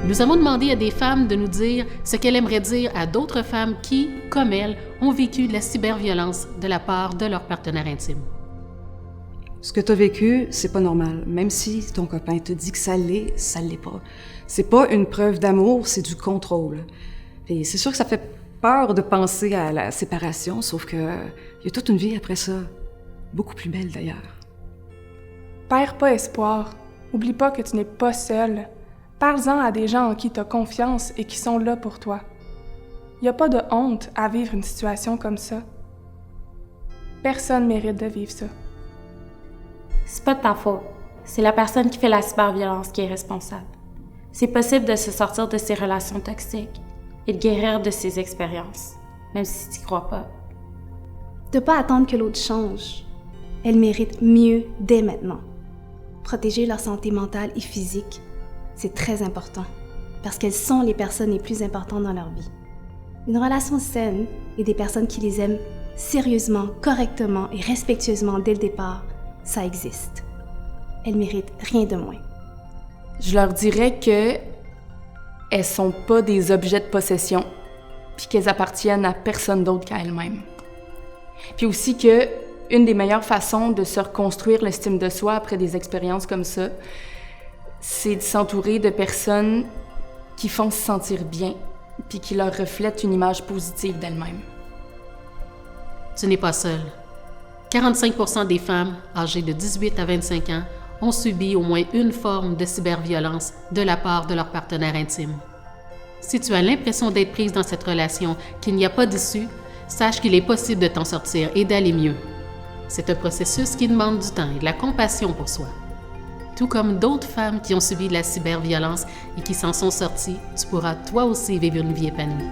Nous avons demandé à des femmes de nous dire ce qu'elles aimeraient dire à d'autres femmes qui, comme elles, ont vécu de la cyberviolence de la part de leur partenaire intime. Ce que t'as vécu, c'est pas normal. Même si ton copain te dit que ça l'est pas. C'est pas une preuve d'amour, c'est du contrôle. Et c'est sûr que ça fait peur de penser à la séparation, sauf que y a toute une vie après ça. Beaucoup plus belle, d'ailleurs. Perds pas espoir. Oublie pas que tu n'es pas seul. Parle-en à des gens en qui tu as confiance et qui sont là pour toi. Il n'y a pas de honte à vivre une situation comme ça. Personne mérite de vivre ça. C'est pas de ta faute. C'est la personne qui fait la cyberviolence qui est responsable. C'est possible de se sortir de ces relations toxiques et de guérir de ces expériences, même si tu n'y crois pas. De pas attendre que l'autre change. Elles méritent mieux dès maintenant. Protéger leur santé mentale et physique, c'est très important, parce qu'elles sont les personnes les plus importantes dans leur vie. Une relation saine et des personnes qui les aiment sérieusement, correctement et respectueusement dès le départ, ça existe. Elles méritent rien de moins. Je leur dirais que elles sont pas des objets de possession, puis qu'elles appartiennent à personne d'autre qu'à elles-mêmes. Puis aussi que une des meilleures façons de se reconstruire l'estime de soi après des expériences comme ça, c'est de s'entourer de personnes qui font se sentir bien, puis qui leur reflètent une image positive d'elles-mêmes. Tu n'es pas seul. 45% des femmes âgées de 18 à 25 ans ont subi au moins une forme de cyberviolence de la part de leur partenaire intime. Si tu as l'impression d'être prise dans cette relation, qu'il n'y a pas d'issue, sache qu'il est possible de t'en sortir et d'aller mieux. C'est un processus qui demande du temps et de la compassion pour soi. Tout comme d'autres femmes qui ont subi de la cyberviolence et qui s'en sont sorties, tu pourras toi aussi vivre une vie épanouie.